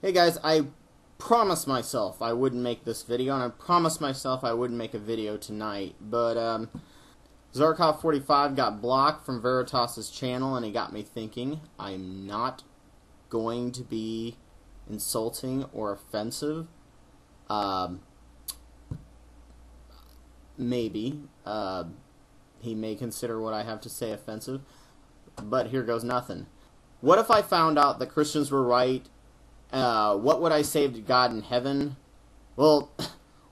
Hey guys, I promised myself I wouldn't make this video, and I promised myself I wouldn't make a video tonight, but Zarkov45 got blocked from Veritas' channel, and he got me thinking. I'm not going to be insulting or offensive. Maybe. He may consider what I have to say offensive, but here goes nothing. What if I found out that Christians were right? What would I say to God in heaven? Well,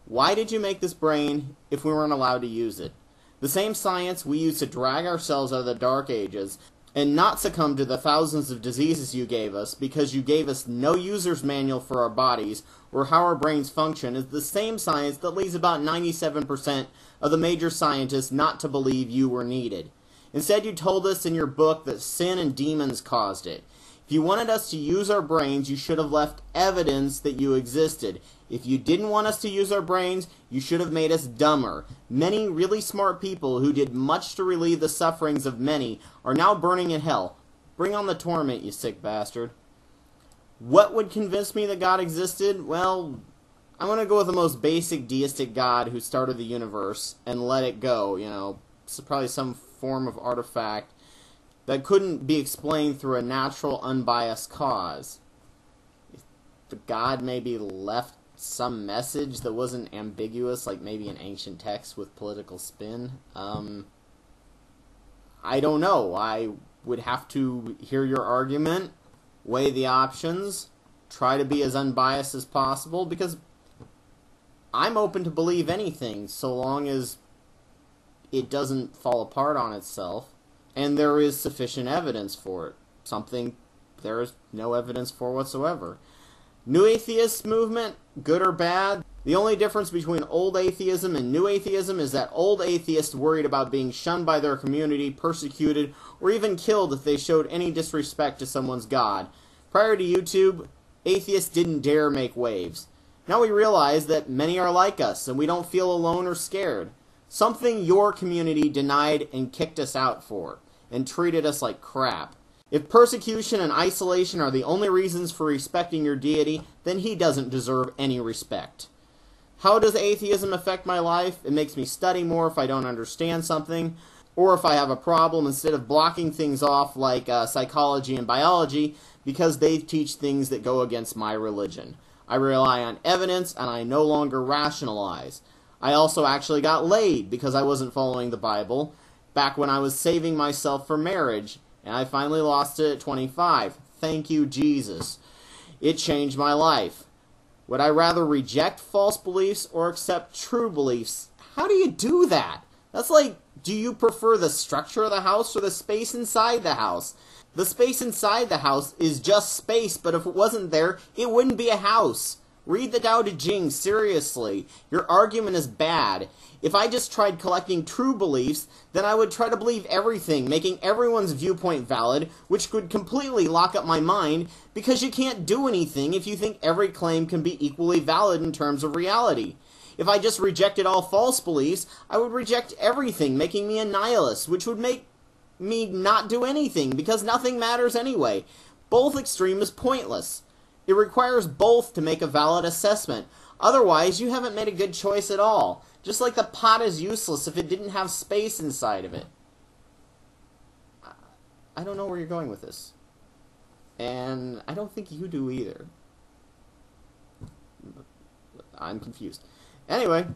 why did you make this brain if we weren't allowed to use it? The same science we use to drag ourselves out of the dark ages and not succumb to the thousands of diseases you gave us because you gave us no user's manual for our bodies or how our brains function is the same science that leads about 97% of the major scientists not to believe you were needed. Instead, you told us in your book that sin and demons caused it. If you wanted us to use our brains, you should have left evidence that you existed. If you didn't want us to use our brains, you should have made us dumber. Many really smart people who did much to relieve the sufferings of many are now burning in hell. Bring on the torment, you sick bastard. What would convince me that God existed? Well, I'm going to go with the most basic deistic God who started the universe and let it go, you know. It's probably some form of artifact that couldn't be explained through a natural, unbiased cause. If God maybe left some message that wasn't ambiguous, like maybe an ancient text with political spin, I don't know. I would have to hear your argument, weigh the options, try to be as unbiased as possible, because I'm open to believe anything so long as it doesn't fall apart on itself. And there is sufficient evidence for it. Something there is no evidence for whatsoever. New atheist movement, good or bad? The only difference between old atheism and new atheism is that old atheists worried about being shunned by their community, persecuted, or even killed if they showed any disrespect to someone's God. Prior to YouTube, atheists didn't dare make waves. Now we realize that many are like us, and we don't feel alone or scared. Something your community denied and kicked us out for, and treated us like crap. If persecution and isolation are the only reasons for respecting your deity, then he doesn't deserve any respect. How does atheism affect my life? It makes me study more if I don't understand something, or if I have a problem, instead of blocking things off like psychology and biology, because they teach things that go against my religion. I rely on evidence, and I no longer rationalize. I also actually got laid because I wasn't following the Bible back when I was saving myself for marriage, and I finally lost it at 25. Thank you, Jesus. It changed my life. Would I rather reject false beliefs or accept true beliefs? How do you do that? That's like, do you prefer the structure of the house or the space inside the house? The space inside the house is just space, but if it wasn't there, it wouldn't be a house. Read the Tao Te Ching, seriously. Your argument is bad. If I just tried collecting true beliefs, then I would try to believe everything, making everyone's viewpoint valid, which could completely lock up my mind, because you can't do anything if you think every claim can be equally valid in terms of reality. If I just rejected all false beliefs, I would reject everything, making me a nihilist, which would make me not do anything, because nothing matters anyway. Both extreme is pointless. It requires both to make a valid assessment. Otherwise, you haven't made a good choice at all. Just like the pot is useless if it didn't have space inside of it. I don't know where you're going with this. And I don't think you do either. I'm confused. Anyway,